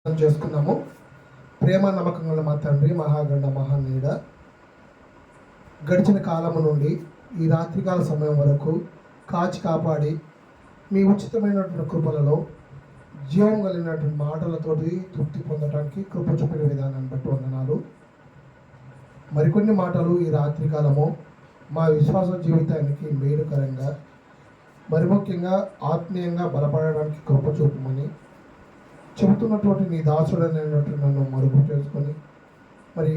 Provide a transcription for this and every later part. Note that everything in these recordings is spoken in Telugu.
చేసుకున్నాము. ప్రేమ నమ్మకంగా మా తండ్రి, మహాగండ మహానీయుడ, గడిచిన కాలము నుండి ఈ రాత్రికాల సమయం వరకు కాచి కాపాడి మీ ఉచితమైనటువంటి కృపలలో జీవం కలిగినటువంటి మాటలతోటి తృప్తి పొందడానికి కృప చూపిన విధానాన్ని బట్టి వందనాలు. మరికొన్ని మాటలు ఈ రాత్రికాలము మా విశ్వాస జీవితానికి మేలుకరంగా, మరి ముఖ్యంగా ఆత్మీయంగా బలపడడానికి కృప చూపమని చెబుతున్నటువంటి నీ దాసుడనేటువంటి నన్ను మరుగు చేసుకొని, మరి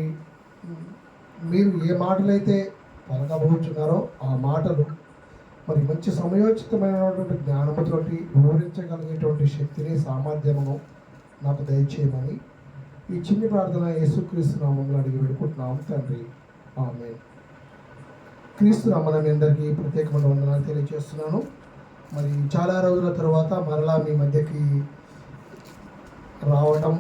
మీరు ఏ మాటలైతే పలకబోచున్నారో ఆ మాటలు మరి మంచి సమయోచితమైనటువంటి జ్ఞానముతోటి వివరించగలిగేటువంటి శక్తిని, సామర్థ్యమును నాకు దయచేయమని ఈ చిన్ని ప్రార్థన యేసుక్రీస్తు నామములో అడిగి వేడుకుంటున్నాము తండ్రి, ఆమేన్. క్రీస్తు నామమున అందరికీ ప్రత్యేకమైన వందనాలు తెలియజేస్తున్నాను. మరి చాలా రోజుల తర్వాత మరలా మీ మధ్యకి రావడం,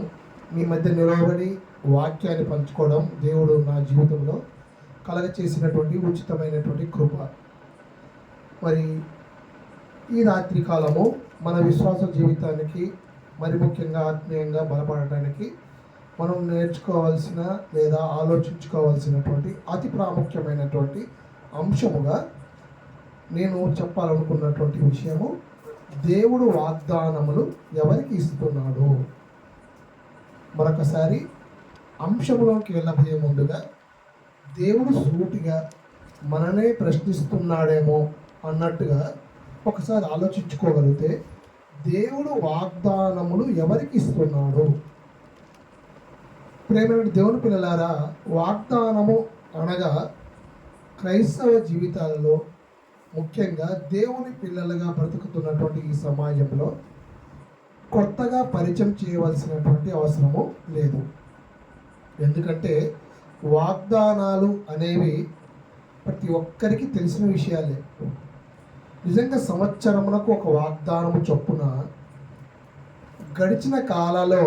మీ మధ్య నిలబడి వాక్యాన్ని పంచుకోవడం దేవుడు నా జీవితంలో కలగచేసినటువంటి ఉచితమైనటువంటి కృప. మరి ఈ రాత్రి కాలము మన విశ్వాస జీవితానికి, మరి ముఖ్యంగా ఆత్మీయంగా బలపడటానికి మనం నేర్చుకోవాల్సిన లేదా ఆలోచించుకోవాల్సినటువంటి అతి ప్రాముఖ్యమైనటువంటి అంశముగా నేను చెప్పాలనుకున్నటువంటి విషయము, దేవుడు వాగ్దానములు ఎవరికి ఇస్తున్నాడు. మరొకసారి అంశంలోకి వెళ్ళబోయే ముందుగా దేవుడు సూటిగా మననే ప్రశ్నిస్తున్నాడేమో అన్నట్టుగా ఒకసారి ఆలోచించుకోగలిగితే, దేవుడు వాగ్దానములు ఎవరికి ఇస్తున్నాడు? ప్రేమైన దేవుని పిల్లలారా, వాగ్దానము అనగా క్రైస్తవ జీవితాలలో, ముఖ్యంగా దేవుని పిల్లలుగా బ్రతుకుతున్నటువంటి ఈ సమాజంలో కొత్తగా పరిచయం చేయవలసినటువంటి అవసరము లేదు. ఎందుకంటే వాగ్దానాలు అనేవి ప్రతి ఒక్కరికి తెలిసిన విషయాలే. నిజంగా సంవత్సరమునకు ఒక వాగ్దానము చొప్పున గడిచిన కాలాల్లో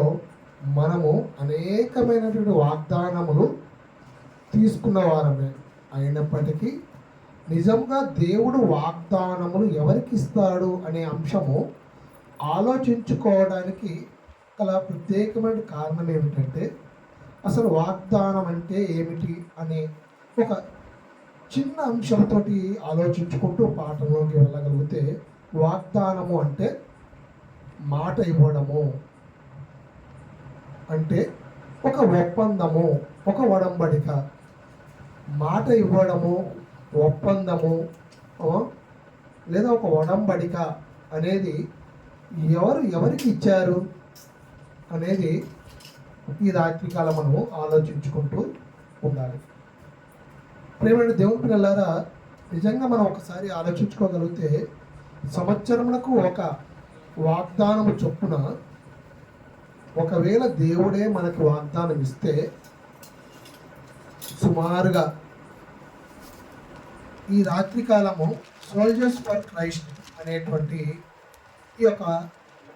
మనము అనేకమైనటువంటి వాగ్దానములు తీసుకున్న వారమే. అయినప్పటికీ నిజంగా దేవుడు వాగ్దానములు ఎవరికి ఇస్తాడు అనే అంశము ఆలోచించుకోవడానికి గల ప్రత్యేకమైన కారణం ఏమిటంటే, అసలు వాగ్దానం అంటే ఏమిటి అనే ఒక చిన్న అంశంతో ఆలోచించుకుంటూ పాఠంలోకి వెళ్ళగలిగితే, వాగ్దానము అంటే మాట ఇవ్వడము, అంటే ఒక ఒప్పందము, ఒక ఒడంబడిక. మాట ఇవ్వడము, ఒప్పందము లేదా ఒక ఒడంబడిక అనేది ఎవరికి ఇచ్చారు అనేది ఈ రాత్రికాలం మనము ఆలోచించుకుంటూ ఉండాలి. ప్రేమైన దేవుని పిల్లలారా, నిజంగా మనం ఒకసారి ఆలోచించుకోగలిగితే, సంవత్సరములకు ఒక వాగ్దానము చొప్పున ఒకవేళ దేవుడే మనకి వాగ్దానం ఇస్తే, సుమారుగా ఈ రాత్రికాలము సోల్జర్స్ ఫర్ క్రైస్ట్ అనేటువంటి ఈ యొక్క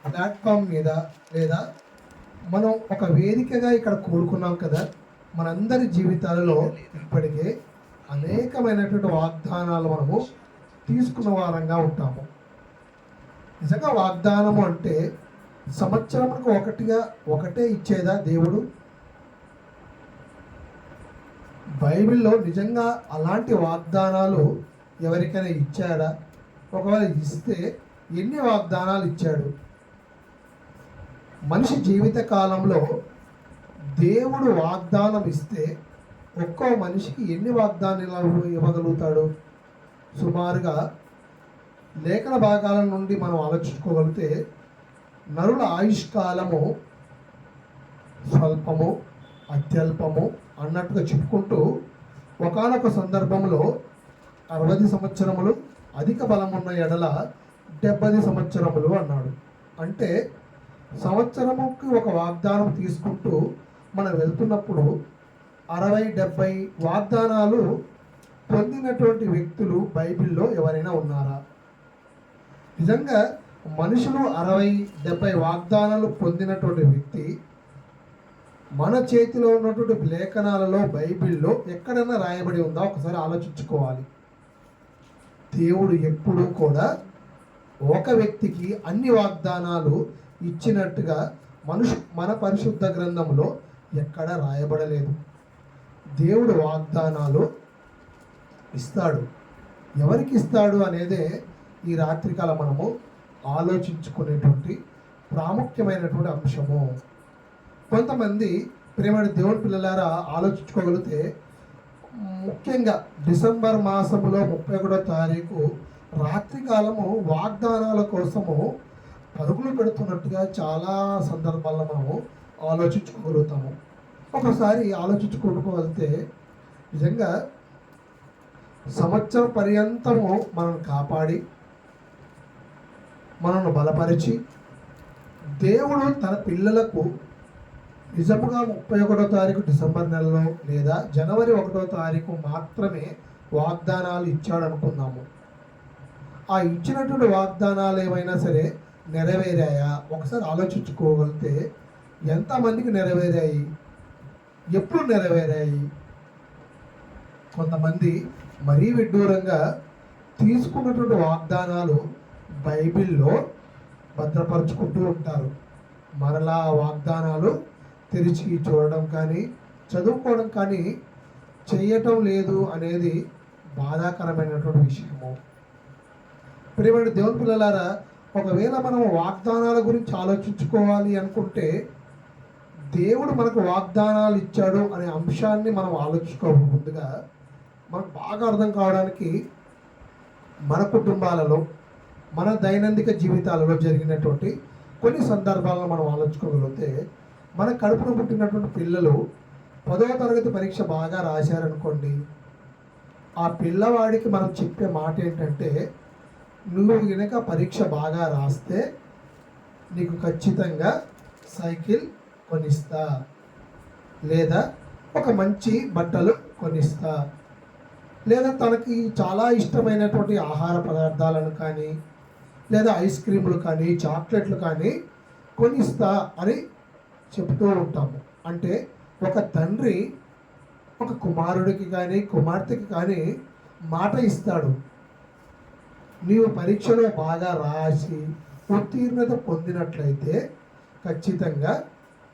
ప్లాట్ఫామ్ మీద, లేదా మనం ఒక వేదికగా ఇక్కడ కూడుకున్నాం కదా, మనందరి జీవితాలలో ఇప్పటికే అనేకమైనటువంటి వాగ్దానాలు మనము తీసుకున్న వారంగా ఉంటాము. నిజంగా వాగ్దానము అంటే సంవత్సరములకు ఒకటే ఇచ్చేదా దేవుడు? బైబిల్లో నిజంగా అలాంటి వాగ్దానాలు ఎవరికైనా ఇచ్చాడా? ఒకవేళ ఇస్తే ఎన్ని వాగ్దానాలు ఇచ్చాడు? మనిషి జీవిత కాలంలో దేవుడు వాగ్దానం ఇస్తే ఒక్కో మనిషికి ఎన్ని వాగ్దానాలు ఇవ్వగలుగుతాడు? సుమారుగా లేఖన భాగాల నుండి మనం ఆలోచించుకోగలిగితే, నరుల ఆయుష్కాలము స్వల్పము, అత్యల్పము అన్నట్టుగా చెప్పుకుంటూ ఒకానొక సందర్భంలో 60 సంవత్సరములు, అధిక బలమున్న ఎడల 70 సంవత్సరములు అన్నాడు. అంటే సంవత్సరముకి ఒక వాగ్దానం తీసుకుంటూ మనం వెళ్తున్నప్పుడు 60-70 వాగ్దానాలు పొందినటువంటి వ్యక్తులు బైబిల్లో ఎవరైనా ఉన్నారా? నిజంగా మనుషులు 60-70 వాగ్దానాలు పొందినటువంటి వ్యక్తి మన చేతిలో ఉన్నటువంటి లేఖనాలలో, బైబిల్లో ఎక్కడైనా రాయబడి ఉందా? ఒకసారి ఆలోచించుకోవాలి. దేవుడు ఎప్పుడూ కూడా ఒక వ్యక్తికి అన్ని వాగ్దానాలు ఇచ్చినట్టుగా మన పరిశుద్ధ గ్రంథంలో ఎక్కడ రాయబడలేదు. దేవుడు వాగ్దానాలు ఇస్తాడు. ఎవరికి ఇస్తాడు అనేదే ఈ రాత్రికాల మనము ఆలోచించుకునేటువంటి ప్రాముఖ్యమైనటువంటి అంశము. కొంతమంది ప్రేమైన దేవుని పిల్లలారా ఆలోచించుకోగలిగితే, ముఖ్యంగా డిసెంబర్ మాసంలో 31వ తారీఖు రాత్రికాలము వాగ్దానాల కోసము పరుగులు పెడుతున్నట్టుగా చాలా సందర్భాల్లో మనము ఆలోచించుకోగలుగుతాము. ఒకసారి ఆలోచించుకోకపోతే నిజంగా సంవత్సరం పర్యంతము మనల్ని కాపాడి మనల్ని బలపరిచి దేవుడు తన పిల్లలకు నిజముగా 31వ తారీఖు డిసెంబర్ నెలలో లేదా జనవరి 1వ తారీఖు మాత్రమే వాగ్దానాలు ఇచ్చాడు అనుకుందాము. ఆ ఇచ్చినటువంటి వాగ్దానాలు ఏమైనా సరే నెరవేరాయా? ఒకసారి ఆలోచించుకోగలిగితే ఎంతమందికి నెరవేరాయి, ఎప్పుడు నెరవేరాయి? కొంతమంది మరీ విడ్డూరంగా తీసుకున్నటువంటి వాగ్దానాలు బైబిల్లో భద్రపరుచుకుంటూ ఉంటారు. మరలా వాగ్దానాలు తెరిచి చూడడం కానీ చదువుకోవడం కానీ చేయటం లేదు అనేది బాధాకరమైనటువంటి విషయము. ప్రియమైన దేవుని పిల్లలారా, ఒకవేళ మనం వాగ్దానాల గురించి ఆలోచించుకోవాలి అనుకుంటే దేవుడు మనకు వాగ్దానాలు ఇచ్చాడు అనే అంశాన్ని మనం ఆలోచించుకోవాలి. ముందుగా మనకు బాగా అర్థం కావడానికి మన కుటుంబాలలో మన దైనందిక జీవితాలలో జరిగినటువంటి కొన్ని సందర్భాలను మనం ఆలోచించుకోగలిగితే, మన కడుపున పుట్టినటువంటి పిల్లలు 10వ తరగతి పరీక్ష బాగా రాశారనుకోండి, ఆ పిల్లవాడికి మనం చెప్పే మాట ఏంటంటే, నువ్వు కనుక పరీక్ష బాగా రాస్తే నీకు ఖచ్చితంగా సైకిల్ కొనిస్తా, లేదా ఒక మంచి బట్టలు కొనిస్తా, లేదా తనకి చాలా ఇష్టమైనటువంటి ఆహార పదార్థాలను కానీ లేదా ఐస్ క్రీములు కానీ చాక్లెట్లు కానీ కొనిస్తా అని చెప్తూ ఉంటాము. అంటే ఒక తండ్రి ఒక కుమారుడికి కానీ కుమార్తెకి కానీ మాట ఇస్తాడు, నీవు పరీక్షలో బాగా రాసి ఉత్తీర్ణత పొందినట్లయితే ఖచ్చితంగా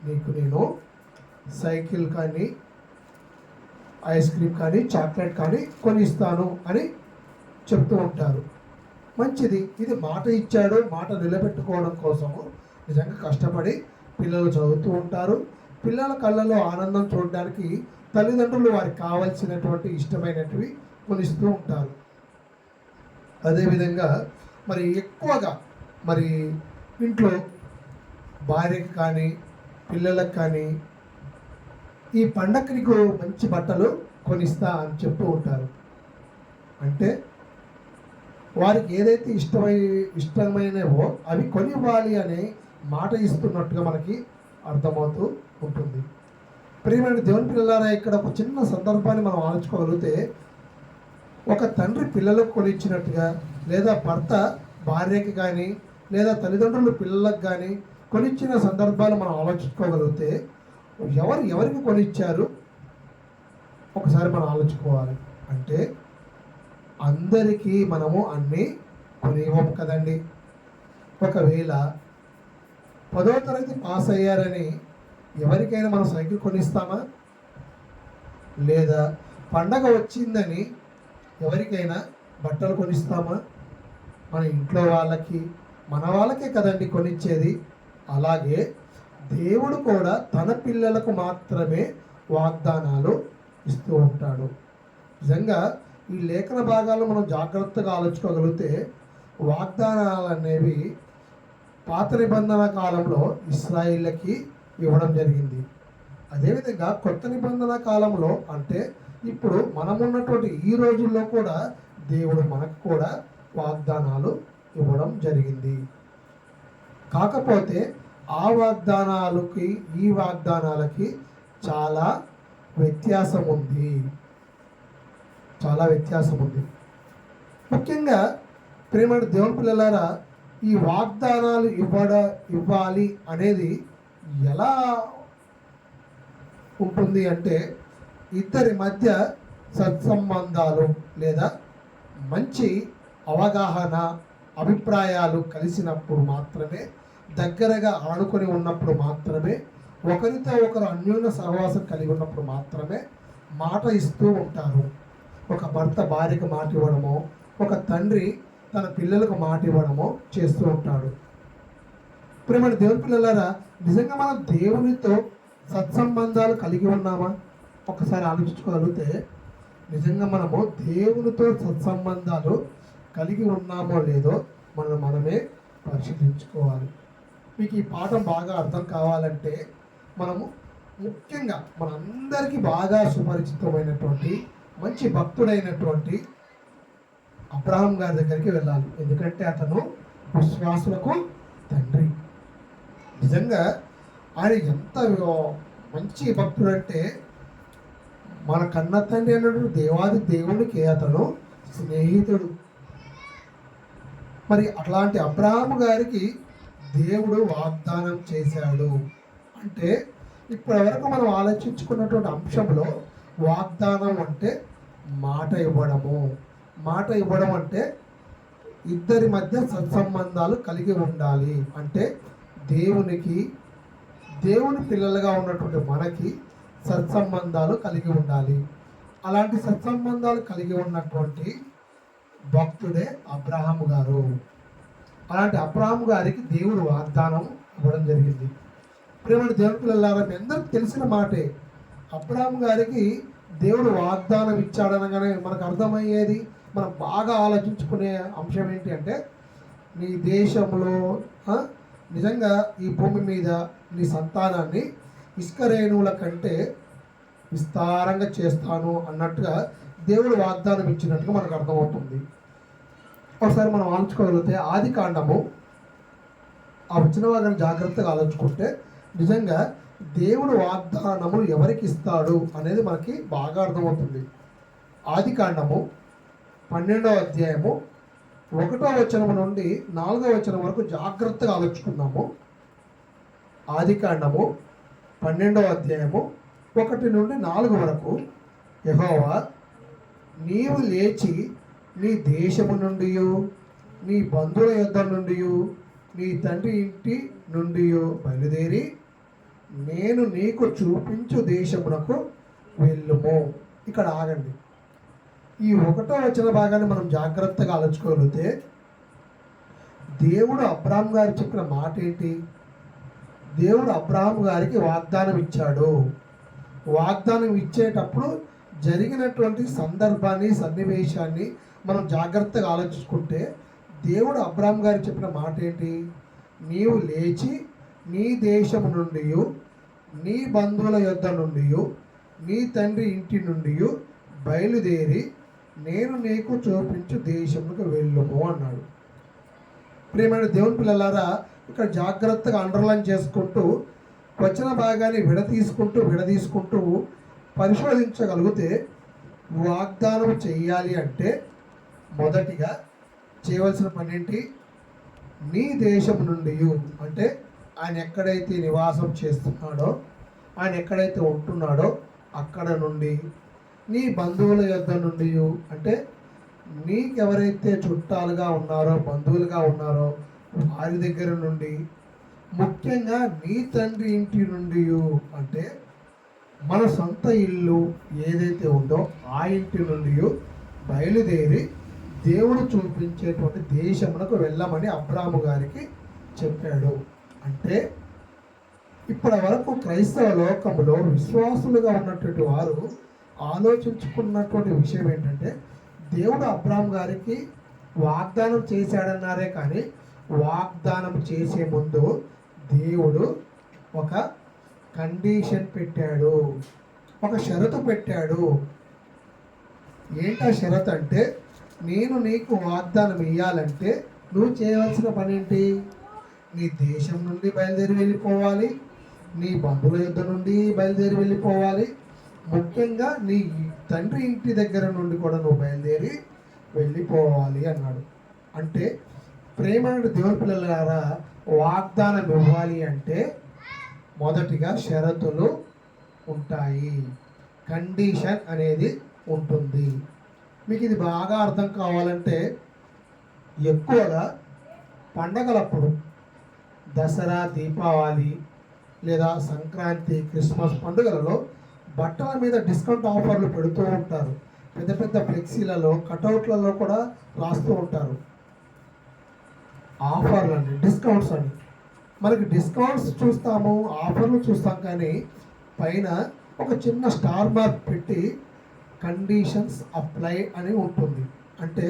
నీకు నేను సైకిల్ కానీ ఐస్ క్రీమ్ కానీ చాక్లెట్ కానీ కొనిస్తాను అని చెప్తూ ఉంటారు. మంచిది. ఇది మాట ఇచ్చాడు, మాట నిలబెట్టుకోవడం కోసము నిజంగా కష్టపడి పిల్లలు చదువుతూ ఉంటారు. పిల్లల కళ్ళలో ఆనందం చూడడానికి తల్లిదండ్రులు వారికి కావాల్సినటువంటి ఇష్టమైనటివి కొనిస్తూ ఉంటారు. అదేవిధంగా మరి ఎక్కువగా మరి ఇంట్లో భార్యకి కానీ పిల్లలకు కానీ ఈ పండగకి నీకు మంచి బట్టలు కొనిస్తా అని చెప్తూ ఉంటారు. అంటే వారికి ఏదైతే ఇష్టమైనవో అవి కొనివ్వాలి అనే మాట ఇస్తున్నట్టుగా మనకి అర్థమవుతూ ఉంటుంది. ప్రియమైన దేవుని పిల్లలారా, ఇక్కడ ఒక చిన్న సందర్భాన్ని మనం ఆలోచించుకోగలిగితే, ఒక తండ్రి పిల్లలకు కొనిచ్చినట్టుగా లేదా భర్త భార్యకి కానీ లేదా తల్లిదండ్రులు పిల్లలకు కానీ కొనిచ్చిన సందర్భాలు మనం ఆలోచించుకోగలిగితే ఎవరికి కొనిచ్చారు ఒకసారి మనం ఆలోచించుకోవాలి. అంటే అందరికీ మనము అన్నీ కొనివ్వము కదండి. ఒకవేళ 10వ తరగతి పాస్ అయ్యారని ఎవరికైనా మనం సైకిల్ కొనిస్తామా? లేదా పండగ వచ్చిందని ఎవరికైనా బట్టలు కొనిస్తామా? మన ఇంట్లో వాళ్ళకి మన వాళ్ళకే కదండి కొనిచ్చేది. అలాగే దేవుడు కూడా తన పిల్లలకు మాత్రమే వాగ్దానాలు ఇస్తూ ఉంటాడు. నిజంగా ఈ లేఖన భాగాలు మనం జాగ్రత్తగా ఆలోచించుకోగలిగితే వాగ్దానాలు అనేవి పాత నిబంధన కాలంలో ఇశ్రాయేళ్ళకి ఇవ్వడం జరిగింది. అదేవిధంగా కొత్త నిబంధన కాలంలో అంటే ఇప్పుడు మనమున్నటువంటి ఈ రోజుల్లో కూడా దేవుడు మనకు కూడా వాగ్దానాలు ఇవ్వడం జరిగింది. కాకపోతే ఆ వాగ్దానాలకి ఈ వాగ్దానాలకి చాలా వ్యత్యాసం ఉంది. ముఖ్యంగా ప్రియమైన దేవుని పిల్లలారా, ఈ వాగ్దానాలు ఇవ్వాలి అనేది ఎలా ఉంటుంది అంటే, ఇద్దరి మధ్య సత్సంబంధాలు లేదా మంచి అవగాహన అభిప్రాయాలు కలిసినప్పుడు మాత్రమే దగ్గరగా ఆనుకొని ఉన్నప్పుడు మాత్రమే, ఒకరితో ఒకరు అన్యోన్య సహవాసం కలిగి ఉన్నప్పుడు మాత్రమే మాట ఇస్తూ ఉంటారు. ఒక భర్త భార్యకు మాట ఇవ్వడమో, ఒక తండ్రి తన పిల్లలకు మాట ఇవ్వడమో చేస్తూ ఉంటాడు. ప్రియమైన దేవుని పిల్లలారా, నిజంగా మనం దేవునితో సత్సంబంధాలు కలిగి ఉన్నామా? ఒకసారి ఆలోచించుకోగలిగితే నిజంగా మనము దేవునితో సత్సంబంధాలు కలిగి ఉన్నామో లేదో మనమే పరిశీలించుకోవాలి. మీకు ఈ పాఠం బాగా అర్థం కావాలంటే మనము ముఖ్యంగా మనందరికీ బాగా సుపరిచితమైనటువంటి మంచి భక్తుడైనటువంటి అబ్రహాం గారి దగ్గరికి వెళ్ళాలి. ఎందుకంటే అతను విశ్వాసులకు తండ్రి. నిజంగా ఆయన ఎంత మంచి భక్తుడు అంటే, మన కన్న తండ్రి అన్నట్టు దేవాది దేవునికి అతను స్నేహితుడు. మరి అట్లాంటి అబ్రహాము గారికి దేవుడు వాగ్దానం చేశాడు. అంటే ఇప్పటి వరకు మనం ఆలోచించుకున్నటువంటి అంశంలో వాగ్దానం అంటే మాట ఇవ్వడము. మాట ఇవ్వడం అంటే ఇద్దరి మధ్య సత్సంబంధాలు కలిగి ఉండాలి. అంటే దేవుని పిల్లలుగా ఉన్నటువంటి మనకి సత్సంబంధాలు కలిగి ఉండాలి. అలాంటి సత్సంబంధాలు కలిగి ఉన్నటువంటి భక్తుడే అబ్రహాము గారు. అలాంటి అబ్రహాము గారికి దేవుడు వాగ్దానం ఇవ్వడం జరిగింది. ప్రియమైన దేవుని పిల్లలారా, మీ అందరికి తెలిసిన మాటే. అబ్రహాము గారికి దేవుడు వాగ్దానం ఇచ్చాడనగానే మనకు అర్థమయ్యేది, మనం బాగా ఆలోచించుకునే అంశం ఏంటి అంటే, నీ దేశంలో నిజంగా ఈ భూమి మీద నీ సంతానాన్ని ఇసుక రేణువుల కంటే విస్తారంగా చేస్తాను అన్నట్టుగా దేవుడు వాగ్దానం ఇచ్చినట్టుగా మనకు అర్థమవుతుంది. ఒకసారి మనం ఆలోచించుకోగలిగితే ఆది కాండము ఆ వచ్చిన వారిని జాగ్రత్తగా ఆలోచించుకుంటే నిజంగా దేవుడు వాగ్దానము ఎవరికి ఇస్తాడు అనేది మనకి బాగా అర్థమవుతుంది. ఆది కాండము 12వ అధ్యాయము 1వ వచనం నుండి 4వ వచనం వరకు జాగ్రత్తగా ఆలోచుకుందాము. ఆది కాండము 12వ అధ్యాయము 1 నుండి 4 వరకు, యెహోవా నీవు లేచి నీ దేశము నుండి, నీ బంధువుల యొద్ద నుండి, నీ తండ్రి ఇంటి నుండి బయలుదేరి నేను నీకు చూపించు దేశమునకు వెళ్ళుము. ఇక్కడ ఆగండి. ఈ 1వ వచన భాగాన్ని మనం జాగ్రత్తగా ఆలోచుకోగలిగితే దేవుడు అబ్రహాం గారు చెప్పిన మాట ఏంటి? దేవుడు అబ్రహాం గారికి వాగ్దానం ఇచ్చాడు. వాగ్దానం ఇచ్చేటప్పుడు జరిగినటువంటి సందర్భాన్ని, సన్నివేశాన్ని మనం జాగ్రత్తగా ఆలోచించుకుంటే దేవుడు అబ్రహాం గారికి చెప్పిన మాట ఏంటి? నీవు లేచి నీ దేశము నుండి, నీ బంధువుల యొద్ద నుండి, నీ తండ్రి ఇంటి నుండి బయలుదేరి నేను నీకు చూపించు దేశములకు వెళ్ళుము అన్నాడు. ప్రియమైన దేవుని పిల్లలారా, ఇక్కడ జాగ్రత్తగా అండర్లైన్ చేసుకుంటూ వచన భాగాన్ని విడదీసుకుంటూ పరిశోధించగలిగితే వాగ్దానం చెయ్యాలి అంటే మొదటిగా చేయవలసిన పని ఏంటి? నీ దేశం నుండి, అంటే ఆయన ఎక్కడైతే నివాసం చేస్తున్నాడో, ఆయన ఎక్కడైతే ఉంటున్నాడో అక్కడ నుండి, నీ బంధువుల యొద్ద నుండి, అంటే నీకెవరైతే చుట్టాలుగా ఉన్నారో, బంధువులుగా ఉన్నారో వారి దగ్గర నుండి, ముఖ్యంగా నీ తండ్రి ఇంటి నుండి, అంటే మన సొంత ఇల్లు ఏదైతే ఉందో ఆ ఇంటి నుండి బయలుదేరి దేవుడు చూపించేటువంటి దేశమునకు వెళ్ళమని అబ్రాహాము గారికి చెప్పాడు. అంటే ఇప్పటి వరకు క్రైస్తవ లోకంలో విశ్వాసులుగా ఉన్నటువంటి వారు ఆలోచించుకున్నటువంటి విషయం ఏంటంటే, దేవుడు అబ్రహాం గారికి వాగ్దానం చేశాడన్నారే కానీ వాగ్దానం చేసే ముందు దేవుడు ఒక కండిషన్ పెట్టాడు, ఒక షరతు పెట్టాడు. ఏంటా షరతు అంటే, నేను నీకు వాగ్దానం ఇవ్వాలంటే నువ్వు చేయవలసిన పని ఏంటి? నీ దేశం నుండి బయలుదేరి వెళ్ళిపోవాలి, నీ బంధువుల యొద్ద నుండి బయలుదేరి వెళ్ళిపోవాలి, ముఖ్యంగా నీ తండ్రి ఇంటి దగ్గర నుండి కూడా నువ్వు బయలుదేరి వెళ్ళిపోవాలి అన్నాడు. అంటే ప్రేమైన దేవుని పిల్లలారా, వాగ్దానం ఇవ్వాలి అంటే మొదటిగా షరతులు ఉంటాయి, కండిషన్ అనేది ఉంటుంది. మీకు ఇది బాగా అర్థం కావాలంటే ఎక్కువగా పండగలప్పుడు దసరా, దీపావళి లేదా సంక్రాంతి, క్రిస్మస్ పండుగలలో బట్టల మీద డిస్కౌంట్ ఆఫర్లు పెడుతూ ఉంటారు. పెద్ద పెద్ద ఫ్లెక్సీలలో, కటౌట్లలో కూడా రాస్తూ ఉంటారు ఆఫర్లు అని, డిస్కౌంట్స్ అని. మనకి డిస్కౌంట్స్ చూస్తాము, ఆఫర్లు చూస్తాం, కానీ పైన ఒక చిన్న స్టార్ మార్క్ పెట్టి కండిషన్స్ అప్లై అని ఉంటుంది. అంటే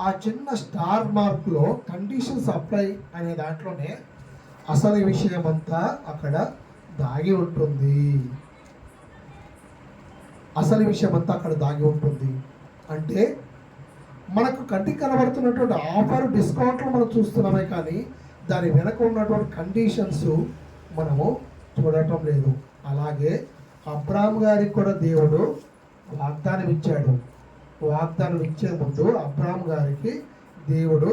ఆ చిన్న స్టార్ మార్క్లో కండిషన్స్ అప్లై అనే దాంట్లోనే అసలు విషయం అంతా అక్కడ దాగి ఉంటుంది. అసలు విషయం అంతా అక్కడ దాగి ఉంటుంది. అంటే మనకు కంటికి కనబడుతున్నటువంటి ఆఫర్, డిస్కౌంట్లు మనం చూస్తున్నామే, కానీ దాని వెనక ఉన్నటువంటి కండిషన్స్ మనము చూడటం లేదు. అలాగే అబ్రాహాము గారికి కూడా దేవుడు వాగ్దానం ఇచ్చాడు. వాగ్దానం ఇచ్చే ముందు అబ్రాహాము గారికి దేవుడు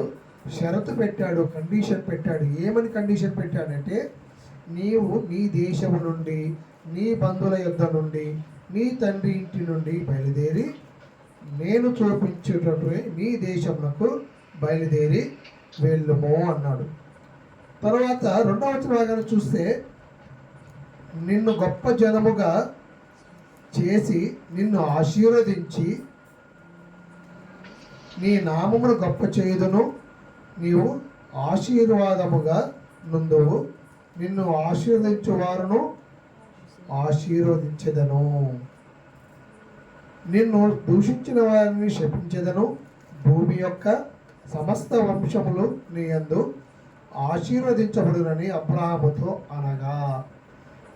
షరతు పెట్టాడు, కండిషన్ పెట్టాడు. ఏమని కండిషన్ పెట్టాడంటే, నీవు నీ దేశము నుండి, నీ బంధువుల యొద్ద నుండి, నీ తండ్రి ఇంటి నుండి బయలుదేరి నేను చూపించేటటువంటి నీ దేశమునకు బయలుదేరి వెళ్ళుము అన్నాడు. తర్వాత 2వ వచనం చూస్తే, నిన్ను గొప్ప జనముగా చేసి నిన్ను ఆశీర్వదించి నీ నామమును గొప్ప చేయుదును, నీవు ఆశీర్వాదముగా నుందువు, నిన్ను ఆశీర్వదించు వారును ఆశీర్వదించెదను, నిన్ను దూషించిన వారిని శపించెదను, భూమి యొక్క సమస్త వంశములు నీ యందు ఆశీర్వదించబడునని అబ్రాహాముతో అనగా.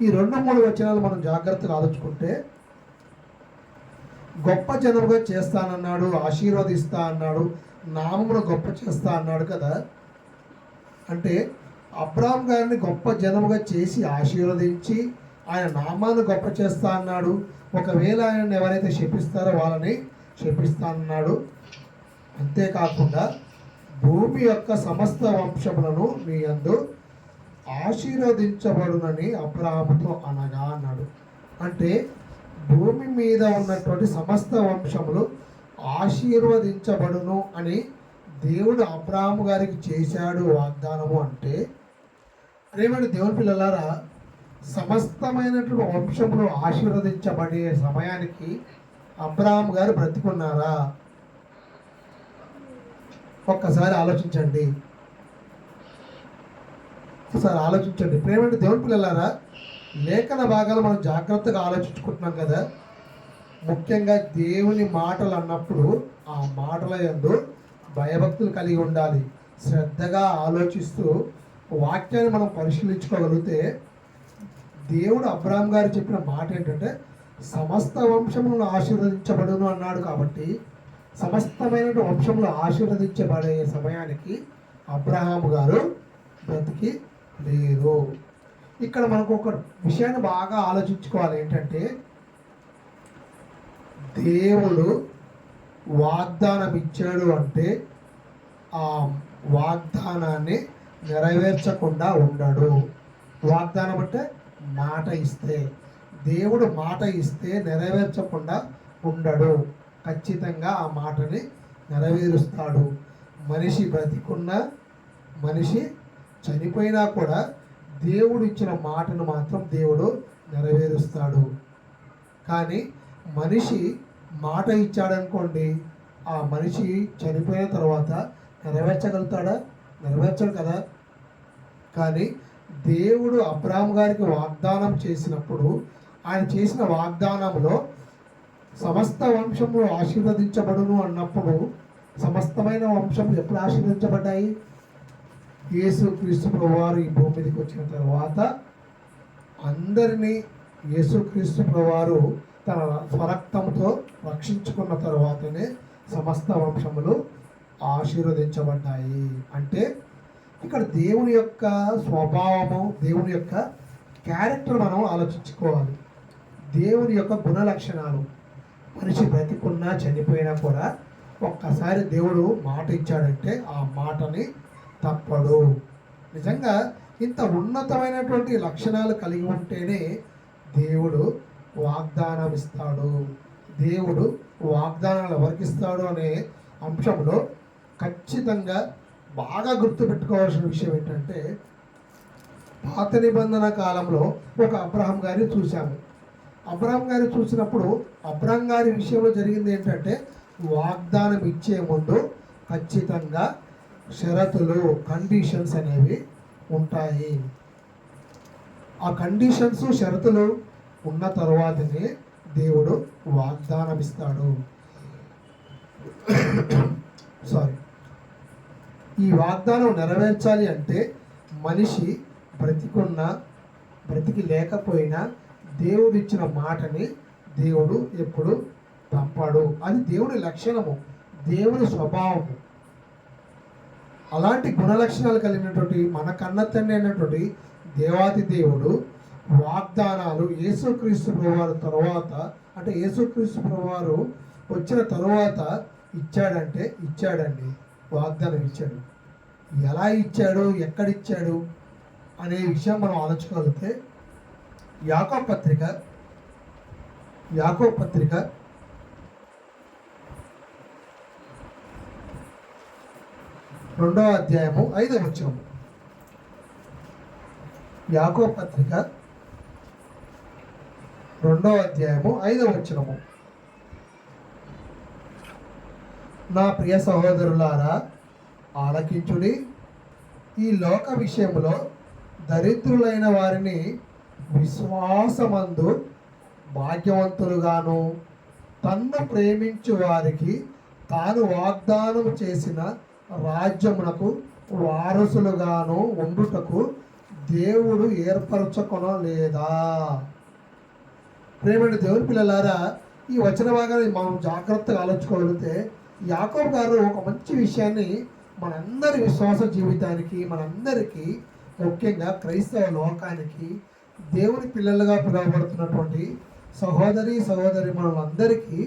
ఈ 2-3 వచనాలు మనం జాగ్రత్తగా ఆలోచుకుంటే, గొప్ప జనముగా చేస్తానన్నాడు, ఆశీర్వదిస్తా అన్నాడు, నామమును గొప్ప చేస్తా అన్నాడు కదా. అంటే అబ్రాహాం గారిని గొప్ప జనముగా చేసి ఆశీర్వదించి ఆయన నామాన్ని గొప్ప చేస్తా అన్నాడు. ఒకవేళ ఆయన ఎవరైతే శపిస్తారో వాళ్ళని శపిస్తా అన్నాడు. అంతేకాకుండా భూమి యొక్క సమస్త వంశములను నీ యందు ఆశీర్వదించబడునని అబ్రాహాముతో అనగా అన్నాడు. అంటే భూమి మీద ఉన్నటువంటి సమస్త వంశములు ఆశీర్వదించబడును అని దేవుడు అబ్రాహాము గారికి చేశాడు వాగ్దానము. అంటే ప్రేమని దేవుని పిల్లలారా, సమస్తమైనటువంటి వంశములు ఆశీర్వదించబడే సమయానికి అబ్రాహాము గారు బ్రతికున్నారా? ఒక్కసారి ఆలోచించండి. ఒకసారి ఆలోచించండి. ప్రేమని దేవుని పిల్లలారా, లేఖన భాగాలు మనం జాగ్రత్తగా ఆలోచించుకుంటున్నాం కదా. ముఖ్యంగా దేవుని మాటలు అన్నప్పుడు ఆ మాటల యందు భయభక్తులు కలిగి ఉండాలి. శ్రద్ధగా ఆలోచిస్తూ వాక్యాన్ని మనం పరిశీలించుకోగలిగితే, దేవుడు అబ్రాహాం గారు చెప్పిన మాట ఏంటంటే, సమస్త వంశములను ఆశీర్వదించబడును అన్నాడు. కాబట్టి సమస్తమైన వంశములు ఆశీర్వదించబడే సమయానికి అబ్రాహాము గారు బ్రతికి లేరు. ఇక్కడ మనకు ఒక విషయాన్ని బాగా ఆలోచించుకోవాలి. ఏంటంటే, దేవుడు వాగ్దానం ఇచ్చాడు అంటే ఆ వాగ్దానాన్ని నెరవేర్చకుండా ఉండడు. వాగ్దానం అంటే మాట ఇస్తే, దేవుడు మాట ఇస్తే నెరవేర్చకుండా ఉండడు. ఖచ్చితంగా ఆ మాటని నెరవేరుస్తాడు. మనిషి బ్రతికున్నా, మనిషి చనిపోయినా కూడా దేవుడు ఇచ్చిన మాటను మాత్రం దేవుడు నెరవేరుస్తాడు. కానీ మనిషి మాట ఇచ్చాడనుకోండి, ఆ మనిషి చనిపోయిన తర్వాత నెరవేర్చగలుగుతాడా? నెరవేర్చడు కదా. కానీ దేవుడు అబ్రాహాము గారికి వాగ్దానం చేసినప్పుడు, ఆయన చేసిన వాగ్దానంలో సమస్త వంశములు ఆశీర్వదించబడును అన్నప్పుడు, సమస్తమైన వంశములు ఎప్పుడు ఆశీర్వదించబడ్డాయి? యేసుక్రీస్తు ప్రభువారు ఈ భూమి మీదకి వచ్చిన తర్వాత అందరినీ యేసుక్రీస్తు ప్రభువారు తన స్వరక్తంతో రక్షించుకున్న తర్వాతనే సమస్త వంశములు ఆశీర్వదించబడ్డాయి. అంటే ఇక్కడ దేవుని యొక్క స్వభావము, దేవుని యొక్క క్యారెక్టర్ మనం ఆలోచించుకోవాలి. దేవుని యొక్క గుణ లక్షణాలు. మనిషి బ్రతికున్నా చనిపోయినా కూడా ఒక్కసారి దేవుడు మాట ఇచ్చాడంటే ఆ మాటని తప్పడు. నిజంగా ఇంత ఉన్నతమైనటువంటి లక్షణాలు కలిగి ఉంటేనే దేవుడు వాగ్దానం ఇస్తాడు. దేవుడు వాగ్దానాలు ఎవరికి ఇస్తాడు అనే అంశంలో ఖచ్చితంగా బాగా గుర్తుపెట్టుకోవాల్సిన విషయం ఏంటంటే, పాత నిబంధన కాలంలో ఒక అబ్రహాం గారిని చూశాము. అబ్రహాం గారిని చూసినప్పుడు అబ్రహాం గారి విషయంలో జరిగింది ఏంటంటే, వాగ్దానం ఇచ్చే ముందు ఖచ్చితంగా షరతులు, కండిషన్స్ అనేవి ఉంటాయి. ఆ కండిషన్స్, షరతులు ఉన్న తర్వాతనే దేవుడు వాగ్దానం ఇస్తాడు. సారీ, ఈ వాగ్దానం నెరవేర్చాలి అంటే మనిషి బ్రతికి లేకపోయినా దేవుడు ఇచ్చిన మాటని దేవుడు ఎప్పుడు తప్పడు. అది దేవుని లక్షణము, దేవుని స్వభావము. అలాంటి గుణలక్షణాలు కలిగినటువంటి మన కన్న తండ్రి అయినటువంటి దేవాది దేవుడు వాగ్దానాలు యేసుక్రీస్తు ప్రభువారు తర్వాత, అంటే యేసుక్రీస్తు ప్రభువారు వచ్చిన తరువాత ఇచ్చాడండి. వాగ్దానం ఇచ్చాడు. ఎలా ఇచ్చాడు, ఎక్కడిచ్చాడు అనే విషయం మనం ఆలోచించగలిగితే, యాకోబు పత్రిక 2వ అధ్యాయము 5వ వచనము. యాకోబు పత్రిక 2వ అధ్యాయము 5వ వచనము. నా ప్రియ సహోదరులారా, ఆలకించుడి. ఈ లోక విషయంలో దరిద్రులైన వారిని విశ్వాసమందు భాగ్యవంతులుగాను, తన్ను ప్రేమించు వారికి తాను వాగ్దానం చేసిన రాజ్యమునకు వారసులుగాను ఉండుటకు దేవుడు ఏర్పరచుకొనలేదా? ప్రేమైన దేవుని పిల్లలారా, ఈ వచన భాగాన్ని మనం జాగ్రత్తగా ఆలోచించుకోగలిగితే, యాకోబు గారు ఒక మంచి విషయాన్ని మనందరి విశ్వాస జీవితానికి, మనందరికీ, ముఖ్యంగా క్రైస్తవ లోకానికి, దేవుని పిల్లలుగా పిలువబడుతున్నటువంటి సహోదరి మనందరికీ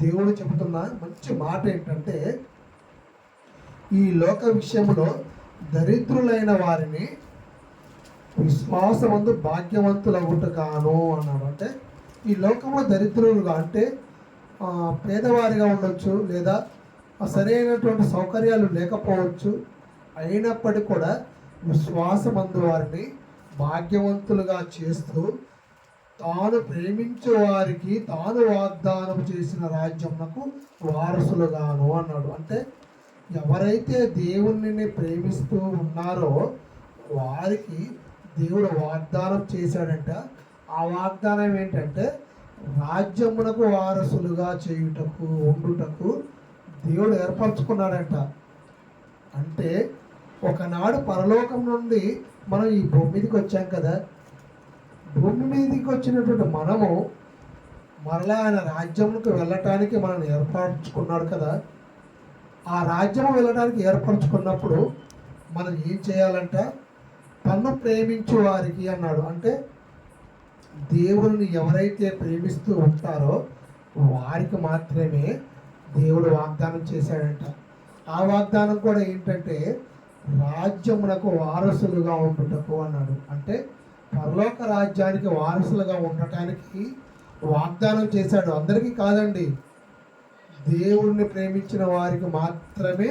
దేవుడు చెబుతున్న మంచి మాట ఏంటంటే, ఈ లోక విషయంలో దరిద్రులైన వారిని విశ్వాసమందు భాగ్యవంతులవుటగాను అన్నాడు. అంటే ఈ లోకంలో దరిద్రులుగా అంటే పేదవారిగా ఉండొచ్చు, లేదా సరైనటువంటి సౌకర్యాలు లేకపోవచ్చు. అయినప్పటికీ కూడా విశ్వాసమందు వారిని భాగ్యవంతులుగా చేస్తూ తాను ప్రేమించే వారికి తాను వాగ్దానం చేసిన రాజ్యమునకు వారసులుగాను అన్నాడు. అంటే ఎవరైతే దేవుణ్ణి ప్రేమిస్తూ ఉన్నారో వారికి దేవుడు వాగ్దానం చేశాడంట. ఆ వాగ్దానం ఏంటంటే, రాజ్యమునకు వారసులుగా చేయుటకు, ఉండుటకు దేవుడు ఏర్పరచుకున్నాడంట. అంటే ఒకనాడు పరలోకం నుండి మనం ఈ భూమి మీదకి వచ్చాం కదా, భూమి మీదకి వచ్చినటువంటి మనము మరలా ఆయన రాజ్యములకు వెళ్ళటానికి మనల్ని ఏర్పరచుకున్నాడు కదా. ఆ రాజ్యం వెళ్ళడానికి ఏర్పరచుకున్నప్పుడు మనం ఏం చేయాలంట? తన్ను ప్రేమించు వారికి అన్నాడు. అంటే దేవుడిని ఎవరైతే ప్రేమిస్తూ ఉంటారో వారికి మాత్రమే దేవుడు వాగ్దానం చేశాడంట. ఆ వాగ్దానం కూడా ఏంటంటే, రాజ్యమునకు వారసులుగా ఉండుటకు అన్నాడు. అంటే పరలోక రాజ్యానికి వారసులుగా ఉండటానికి వాగ్దానం చేశాడు. అందరికీ కాదండి, దేవుణ్ణి ప్రేమించిన వారికి మాత్రమే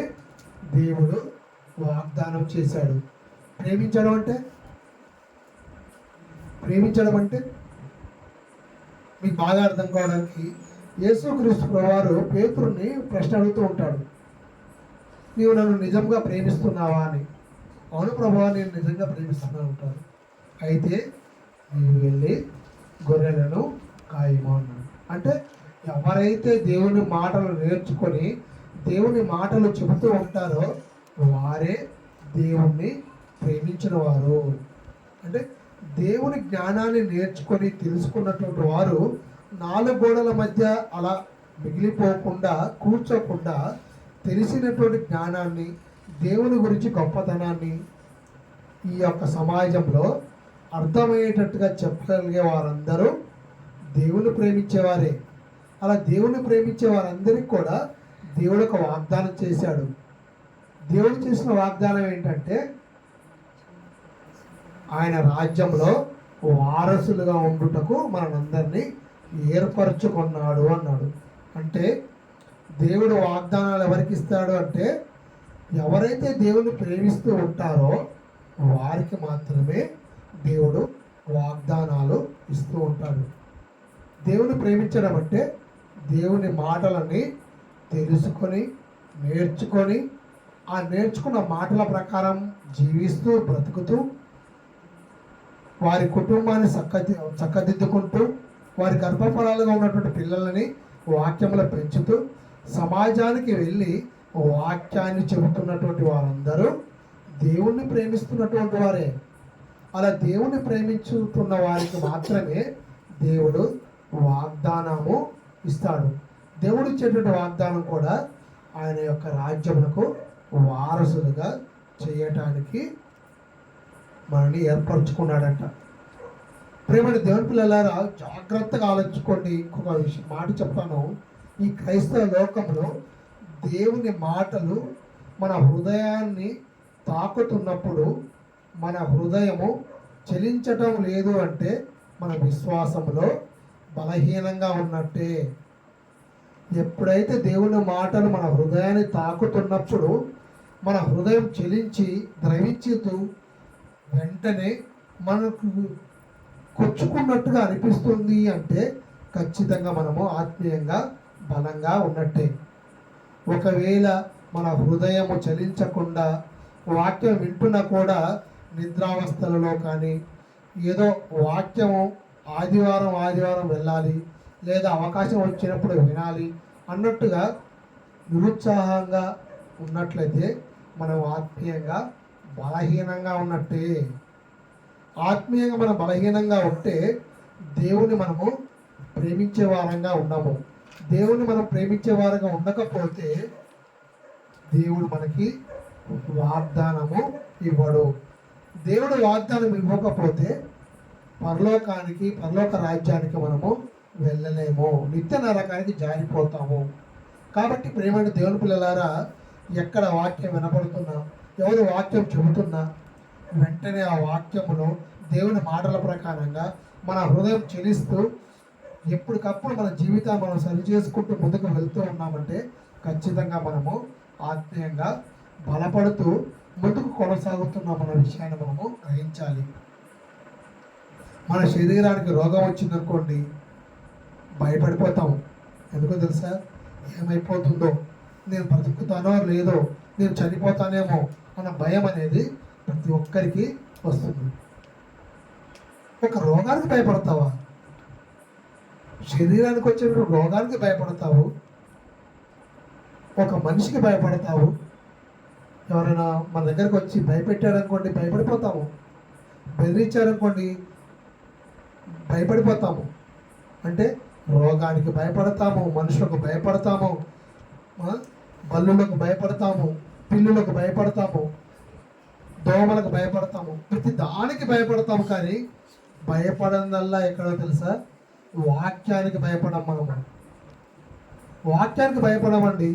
దేవుడు వాగ్దానం చేశాడు. ప్రేమించడం అంటే మీకు బాగా అర్థం కావడానికి, యేసుక్రీస్తు ప్రభువారు పేతురుని ప్రశ్న అడుగుతూ ఉంటాడు, నీవు నన్ను నిజంగా ప్రేమిస్తున్నావా అని. అవును ప్రభువా, నేను నిజంగా ప్రేమిస్తున్నాను ఉంటాను. అయితే నీవు వెళ్ళి గొర్రెలను కాయము అన్నాడు. అంటే ఎవరైతే దేవుని మాటలు నేర్చుకొని దేవుని మాటలు చెబుతూ ఉంటారో వారే దేవుణ్ణి ప్రేమించిన వారు. అంటే దేవుని జ్ఞానాన్ని నేర్చుకొని తెలుసుకున్నటువంటి వారు 4 గోడల మధ్య అలా మిగిలిపోకుండా, కూర్చోకుండా తెలిసినటువంటి జ్ఞానాన్ని, దేవుని గురించి గొప్పతనాన్ని ఈ యొక్క సమాజంలో అర్థమయ్యేటట్టుగా చెప్పగలిగే వారందరూ దేవుని ప్రేమించేవారే. అలా దేవుని ప్రేమించే వారందరికీ కూడా దేవుడు ఒక వాగ్దానం చేశాడు. దేవుడు చేసిన వాగ్దానం ఏంటంటే, ఆయన రాజ్యంలో వారసులుగా ఉండుటకు మనందరినీ ఏర్పరచుకున్నాడు అన్నాడు. అంటే దేవుడు వాగ్దానాలు ఎవరికి ఇస్తాడు అంటే, ఎవరైతే దేవుని ప్రేమిస్తూ ఉంటారో వారికి మాత్రమే దేవుడు వాగ్దానాలు ఇస్తూ ఉంటాడు. దేవుని ప్రేమించడం అంటే దేవుని మాటలని తెలుసుకొని నేర్చుకొని ఆ నేర్చుకున్న మాటల ప్రకారం జీవిస్తూ బ్రతుకుతూ వారి కుటుంబాన్ని చక్కదిద్దుకుంటూ వారి గర్భఫలాలుగా ఉన్నటువంటి పిల్లలని వాక్యంలో పెంచుతూ సమాజానికి వెళ్ళి వాక్యాన్ని చెబుతున్నటువంటి వారందరూ దేవుణ్ణి ప్రేమిస్తున్నటువంటి వారే. అలా దేవుణ్ణి ప్రేమించుతున్న వారికి మాత్రమే దేవుడు వాగ్దానము ఇస్తాడు. దేవుడు ఇచ్చేటువంటి వాగ్దానం కూడా ఆయన యొక్క రాజ్యమునకు వారసులుగా చేయటానికి మనల్ని ఏర్పరచుకున్నాడంట. ప్రేమని దేవుని పిల్లలారా, జాగ్రత్తగా ఆలోచించుకోండి. ఇంకొక విషయం మాట చెప్తాను. ఈ క్రైస్తవ లోకంలో దేవుని మాటలు మన హృదయాన్ని తాకుతున్నప్పుడు మన హృదయము చలించటం లేదు అంటే మన విశ్వాసంలో బలహీనంగా ఉన్నట్టే. ఎప్పుడైతే దేవుని మాటలు మన హృదయాన్ని తాకుతున్నప్పుడు మన హృదయం చెలించి ద్రవించుతూ వెంటనే మనకు కొచ్చుకున్నట్టుగా అనిపిస్తుంది అంటే ఖచ్చితంగా మనము ఆత్మీయంగా బలంగా ఉన్నట్టే. ఒకవేళ మన హృదయము చలించకుండా వాక్యం వింటున్నా కూడా నిద్రావస్థలలో కానీ ఏదో వాక్యము ఆదివారం వెళ్ళాలి లేదా అవకాశం వచ్చినప్పుడు వినాలి అన్నట్టుగా నిరుత్సాహంగా ఉన్నట్లయితే మనం ఆత్మీయంగా బలహీనంగా ఉన్నట్టే. ఆత్మీయంగా మనం బలహీనంగా ఉంటే దేవుని మనము ప్రేమించే వారంగా ఉన్నాము. దేవుని మనం ప్రేమించే వారంగా ఉండకపోతే దేవుడు మనకి వాగ్దానము ఇవ్వడు. దేవుడు వాగ్దానం ఇవ్వకపోతే పరలోక రాజ్యానికి మనము వెళ్ళలేము, నిత్య నరకానికి జారిపోతాము. కాబట్టి ప్రేమైన దేవుని పిల్లలారా, ఎక్కడ వాక్యం వినపడుతున్నా, ఎవరు వాక్యం చెబుతున్నా వెంటనే ఆ వాక్యమును దేవుని మాటల ప్రకారంగా మన హృదయం చెలిస్తూ ఎప్పటికప్పుడు మన జీవితాన్ని మనం సరి చేసుకుంటూ ముందుకు వెళ్తూ ఉన్నామంటే ఖచ్చితంగా మనము ఆత్మీయంగా బలపడుతూ ముందుకు కొనసాగుతున్న మన విషయాన్ని మనము గ్రహించాలి. మన శరీరానికి రోగం వచ్చిందనుకోండి, భయపడిపోతాము. ఎందుకో తెలుసా? ఏమైపోతుందో, నేను బ్రతుకుతానో లేదో, నేను చనిపోతానేమో అన్న భయం అనేది ప్రతి ఒక్కరికి వస్తుంది. ఒక రోగానికి భయపడతావా? శరీరానికి వచ్చే రోగానికి భయపడతావు, ఒక మనిషికి భయపడతావు. ఎవరైనా మన దగ్గరకు వచ్చి భయపెట్టారనుకోండి, భయపడిపోతాము. బెదిరించారనుకోండి, భయపడిపోతాము. అంటే రోగానికి భయపడతాము, మనుషులకు భయపడతాము, బల్లులకు భయపడతాము, పిల్లులకు భయపడతాము, దోమలకు భయపడతాము, ప్రతి దానికి భయపడతాము. కానీ భయపడనల్లా ఎక్కడో తెలుసా? వాక్యానికి భయపడం. మనము వాక్యానికి భయపడమండి.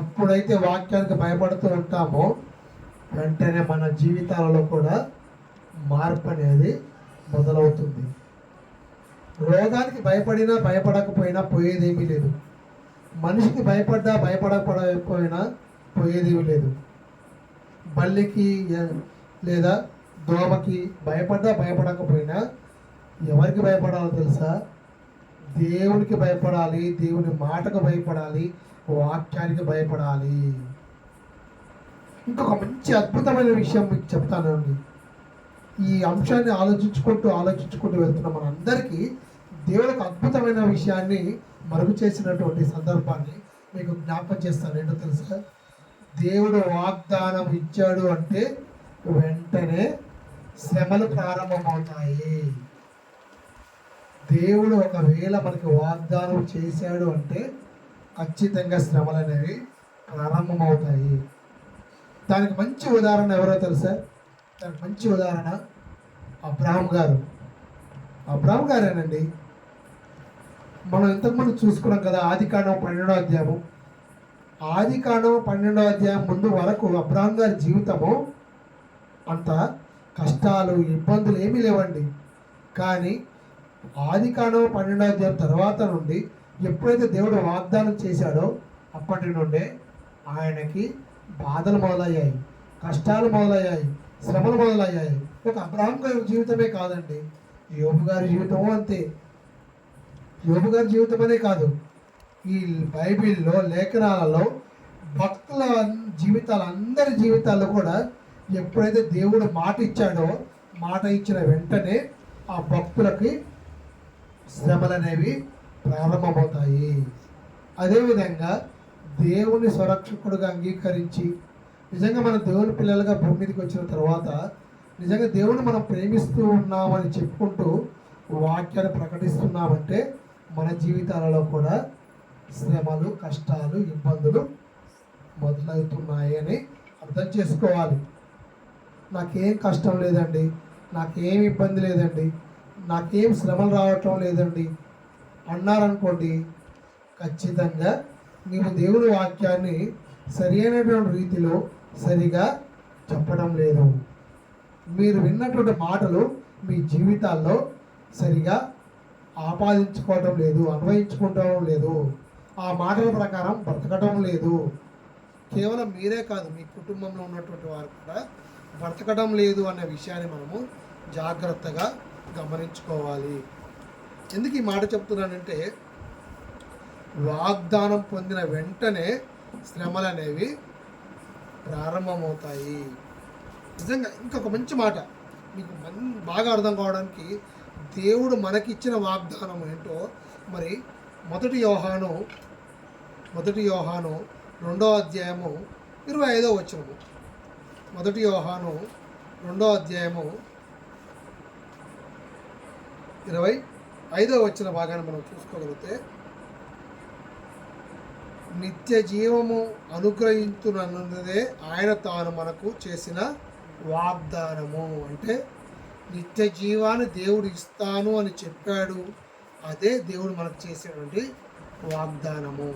ఎప్పుడైతే వాక్యానికి భయపడుతూ ఉంటామో వెంటనే మన జీవితాలలో కూడా మార్పు అనేది మొదలవుతుంది. రోగానికి భయపడినా భయపడకపోయినా పోయేదేమీ లేదు. మనిషికి భయపడకపోయినా పోయేదేమీ లేదు. బల్లికి లేదా దోమకి భయపడకపోయినా ఎవరికి భయపడాలో తెలుసా? దేవునికి భయపడాలి, దేవుని మాటకు భయపడాలి, వాక్యానికి భయపడాలి. ఇంకొక మంచి అద్భుతమైన విషయం మీకు చెప్తానండి. ఈ అంశాన్ని ఆలోచించుకుంటూ వెళ్తున్న మనందరికీ దేవుడు ఒక అద్భుతమైన విషయాన్ని మరుగు చేసినటువంటి సందర్భాన్ని మీకు జ్ఞాపకం చేస్తాను. ఏంటో తెలుసా? దేవుడు వాగ్దానం ఇచ్చాడు అంటే వెంటనే శ్రమలు ప్రారంభమవుతాయి. దేవుడు ఒకవేళ మనకి వాగ్దానం చేశాడు అంటే ఖచ్చితంగా శ్రమలు అనేవి ప్రారంభమవుతాయి. దానికి మంచి ఉదాహరణ ఎవరో తెలుసా? దానికి మంచి ఉదాహరణ అబ్రహాం గారేనండి. మనం ఇంతకుముందు చూసుకున్నాం కదా, ఆదికాండం 12వ అధ్యాయము. ఆదికాండం 12వ అధ్యాయం ముందు వరకు అబ్రహాం గారి జీవితము అంత కష్టాలు ఇబ్బందులు ఏమీ లేవండి. కానీ ఆదికాండం 12వ అధ్యాయం తర్వాత నుండి ఎప్పుడైతే దేవుడు వాగ్దానం చేశాడో అప్పటి నుండే ఆయనకి బాధలు మొదలయ్యాయి, కష్టాలు మొదలయ్యాయి, శ్రమలు మొదలయ్యాయి. ఒక అబ్రహాం గారి జీవితమే కాదండి, యోబు గారి జీవితము అంతే. యోబు గారి జీవితం అనే కాదు, ఈ బైబిల్లో లేఖనాలలో భక్తుల జీవితాలు, అందరి జీవితాల్లో కూడా ఎప్పుడైతే దేవుడు మాట ఇచ్చాడో, మాట ఇచ్చిన వెంటనే ఆ భక్తులకి శ్రమలు అనేవి ప్రారంభమవుతాయి. అదేవిధంగా దేవుని సంరక్షకుడుగా అంగీకరించి నిజంగా మన దేవుని పిల్లలుగా భూమి మీదకి వచ్చిన తర్వాత నిజంగా దేవుని మనం ప్రేమిస్తూ ఉన్నామని చెప్పుకుంటూ వాక్యాన్ని ప్రకటిస్తున్నామంటే మన జీవితాలలో కూడా శ్రమలు, కష్టాలు, ఇబ్బందులు మొదలవుతున్నాయి అని అర్థం చేసుకోవాలి. నాకేం కష్టం లేదండి, నాకేం ఇబ్బంది లేదండి, నాకేం శ్రమలు రావటం లేదండి అన్నారనుకోండి, ఖచ్చితంగా నీవు దేవుని వాక్యాన్ని సరి అయినటువంటి రీతిలో సరిగా చెప్పడం లేదు. మీరు విన్నటువంటి మాటలు మీ జీవితాల్లో సరిగా ఆపాదించుకోవటం లేదు, అన్వయించుకోవటం లేదు, ఆ మాటల ప్రకారం బ్రతకటం లేదు. కేవలం మీరే కాదు, మీ కుటుంబంలో ఉన్నటువంటి వారు కూడా బ్రతకడం లేదు అనే విషయాన్ని మనము జాగ్రత్తగా గమనించుకోవాలి. ఎందుకు ఈ మాట చెప్తున్నానంటే, వాగ్దానం పొందిన వెంటనే శ్రమలు అనేవి ప్రారంభమవుతాయి. నిజంగా ఇంకొక మంచి మాట మీకు బాగా అర్థం కావడానికి, దేవుడు మనకిచ్చిన వాగ్దానం ఏంటో మరి మొదటి యోహాను 2వ అధ్యాయము 25వ వచనము. మొదటి యోహాను 2వ అధ్యాయము 25వ వచన భాగాన్ని మనం చూసుకోగలిగితే, నిత్య జీవము అనుగ్రహించునన్నదే ఆయన తాను మనకు చేసిన వాగ్దానము. అంటే నిత్య జీవాన్ని దేవుడు ఇస్తాను అని చెప్పాడు, అదే దేవుడు మనకు చేసినటువంటి వాగ్దానము.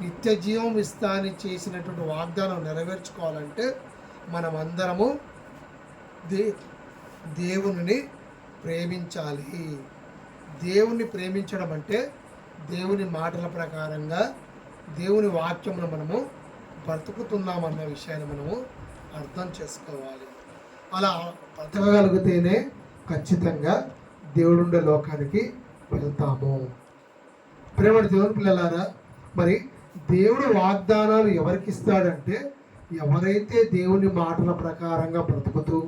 నిత్య జీవం ఇస్తా అని చేసినటువంటి వాగ్దానం నెరవేర్చుకోవాలంటే మనమందరము దేవుని ప్రేమించాలి. దేవుని ప్రేమించడం అంటే దేవుని మాటల ప్రకారంగా దేవుని వాక్యమును మనము బ్రతుకుతున్నామన్న విషయాన్ని మనము అర్థం చేసుకోవాలి. అలా బ్రతకగలిగితేనే ఖచ్చితంగా దేవుడుండే లోకానికి వెళ్తాము. ప్రేమ దేవుని పిల్లలారా, మరి దేవుడు వాగ్దానాలు ఎవరికి ఇస్తాడంటే, ఎవరైతే దేవుని మాటల ప్రకారంగా బ్రతుకుతూ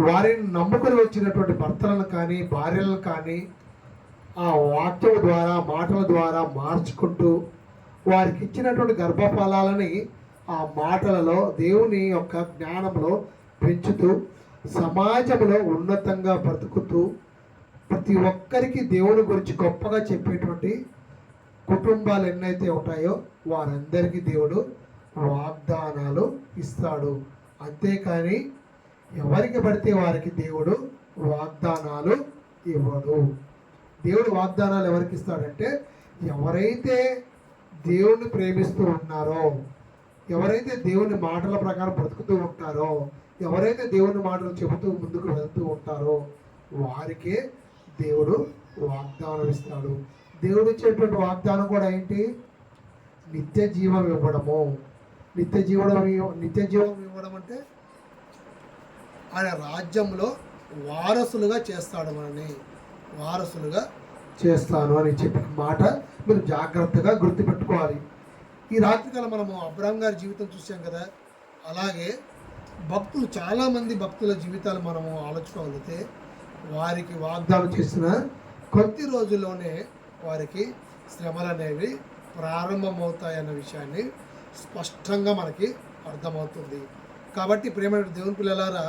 వారిని నమ్ముకొని వచ్చినటువంటి భర్తలను కానీ భార్యలను కానీ ఆ వాక్యం ద్వారా, మాటల ద్వారా మార్చుకుంటూ వారికి ఇచ్చినటువంటి గర్భఫలాలని ఆ మాటలలో దేవుని యొక్క జ్ఞానంలో పెంచుతూ సమాజంలో ఉన్నతంగా బ్రతుకుతూ ప్రతి ఒక్కరికి దేవుని గురించి గొప్పగా చెప్పేటువంటి కుటుంబాలు ఎన్నైతే ఉంటాయో వారందరికీ దేవుడు వాగ్దానాలు ఇస్తాడు. అంతేకాని ఎవరికి పడితే వారికి దేవుడు వాగ్దానాలు ఇవ్వడు. దేవుడు వాగ్దానాలు ఎవరికి ఇస్తాడంటే, ఎవరైతే దేవుణ్ణి ప్రేమిస్తూ ఉన్నారో, ఎవరైతే దేవుని మాటల ప్రకారం బ్రతుకుతూ ఉంటారో, ఎవరైతే దేవుని మాటలు చెబుతూ ముందుకు వెళ్తూ ఉంటారో వారికే దేవుడు వాగ్దానం ఇస్తాడు. దేవుడు ఇచ్చేటువంటి వాగ్దానం కూడా ఏంటి? నిత్య జీవం ఇవ్వడము. నిత్య జీవం ఇవ్వడం అంటే ఆయన రాజ్యంలో వారసులుగా చేస్తాడు, మనని వారసులుగా చేస్తాను అని చెప్పిన మాట మీరు జాగ్రత్తగా గుర్తుపెట్టుకోవాలి. ఈ రాత్రికాలం మనము అబ్రహాం గారి జీవితం చూసాం కదా, అలాగే భక్తులు, చాలామంది భక్తుల జీవితాలు మనము ఆలోచించగలిగితే వారికి వాగ్దానం చేసిన కొద్ది రోజుల్లోనే వారికి శ్రమలు అనేవి ప్రారంభమవుతాయన్న విషయాన్ని స్పష్టంగా మనకి అర్థమవుతుంది. కాబట్టి ప్రేమైన దేవుని పిల్లలారా,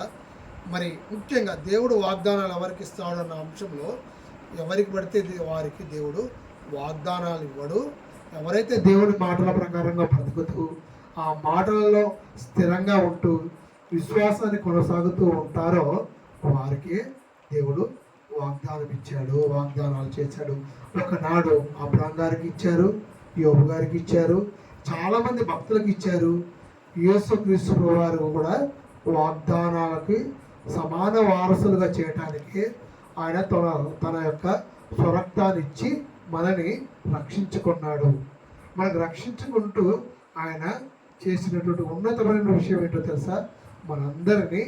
మరి ముఖ్యంగా దేవుడు వాగ్దానాలు ఎవరికి ఇస్తాడన్న అంశంలో ఎవరికి పడితే వారికి దేవుడు వాగ్దానాలు ఇవ్వడు. ఎవరైతే దేవుడి మాటల ప్రకారంగా బ్రతుకుతూ ఆ మాటలలో స్థిరంగా ఉంటూ విశ్వాసాన్ని కొనసాగుతూ ఉంటారో వారికి దేవుడు వాగ్దానం ఇచ్చాడు, వాగ్దానాలు చేశాడు. ఒకనాడు అబ్రహాం గారికి ఇచ్చారు, యోబు గారికి ఇచ్చారు, చాలామంది భక్తులకు ఇచ్చారు. యేసుక్రీస్తు వారు కూడా వాగ్దానాలకి సమాన వారసులుగా చేయటానికి ఆయన తన యొక్క స్వరక్తాన్ని ఇచ్చి మనని రక్షించుకున్నాడు. మనకు రక్షించుకుంటూ ఆయన చేసినటువంటి ఉన్నతమైన విషయం ఏంటో తెలుసా? మనందరినీ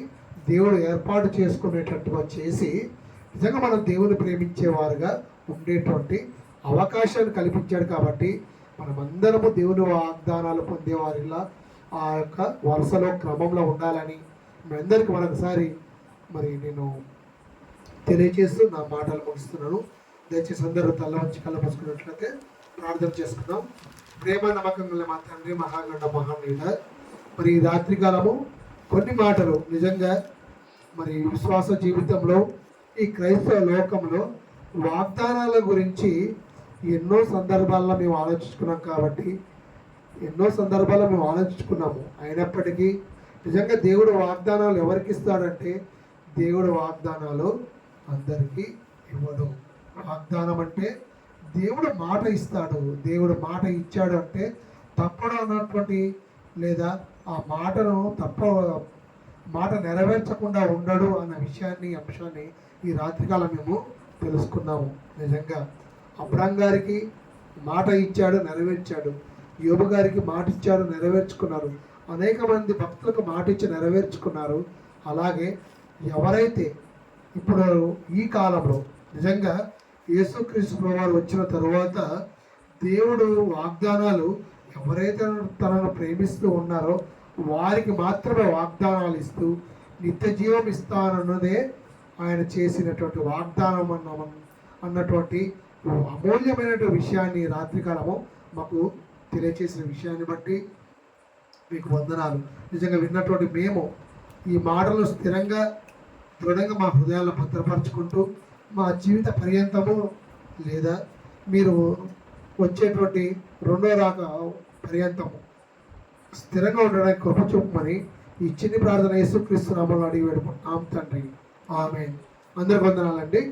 దేవుడు ఏర్పాటు చేసుకునేటట్టుగా చేసి నిజంగా మనం దేవుని ప్రేమించేవారుగా ఉండేటువంటి అవకాశాన్ని కల్పించాడు. కాబట్టి మనమందరము దేవుని వాగ్దానాలు పొందేవారిలా ఆ యొక్క వరుసలో క్రమంలో ఉండాలని మీ అందరికీ మరొకసారి నేను తెలియజేస్తూ నా మాటలు ముగిస్తున్నాను. దయచేసి అందరూ తల వంచి కళ్ళ మూసుకున్నట్లయితే ప్రార్థన చేసుకుందాం. ప్రేమ నమ్మకం గల మా తండ్రి, మహాగండ మహానీయుడ, ఈ రాత్రికాలము కొన్ని మాటలు నిజంగా విశ్వాస జీవితంలో ఈ క్రైస్తవ లోకంలో వాగ్దానాల గురించి ఎన్నో సందర్భాల్లో మేము ఆలోచించుకున్నాము. అయినప్పటికీ నిజంగా దేవుడు వాగ్దానాలు ఎవరికి ఇస్తాడంటే, దేవుడు వాగ్దానాలు అందరికీ ఇవ్వడు. వాగ్దానం అంటే దేవుడు మాట ఇస్తాడు. దేవుడు మాట ఇచ్చాడు అంటే తప్పడం అన్నటువంటి లేదా ఆ మాట నెరవేర్చకుండా ఉండడు అన్న అంశాన్ని ఈ రాత్రికాలం మేము తెలుసుకున్నాము. నిజంగా అబ్రాహాం గారికి మాట ఇచ్చాడు, నెరవేర్చాడు. యోబు గారికి మాట ఇచ్చాడు, నెరవేర్చుకున్నారు. అనేక మంది భక్తులకు మాట ఇచ్చి నెరవేర్చుకున్నారు. అలాగే ఎవరైతే ఇప్పుడు ఈ కాలంలో నిజంగా యేసుక్రీస్తు ప్రభువారు వచ్చిన తరువాత దేవుడు వాగ్దానాలు ఎవరైతే తనను ప్రేమిస్తూ ఉన్నారో వారికి మాత్రమే వాగ్దానాలు ఇస్తూ నిత్య జీవం ఇస్తానన్నదే ఆయన చేసినటువంటి వాగ్దానం అన్నటువంటి అమూల్యమైనటువంటి విషయాన్ని రాత్రికాలము మాకు తెలియచేసిన విషయాన్ని బట్టి మీకు వందనాలు. నిజంగా విన్నటువంటి మేము ఈ మాటలు స్థిరంగా దృఢంగా మా హృదయాల్లో భద్రపరచుకుంటూ మా జీవిత పర్యంతము లేదా మీరు వచ్చేటువంటి రెండో రాక పర్యంతము స్థిరంగా ఉండడానికి కృప చూపమని ఈ చిన్ని ప్రార్థన యేసుక్రీస్తు నామములో అడిగి వేడుకుంటున్నాం తండ్రి. ఆమేన్. అందరికి వందనాలండి.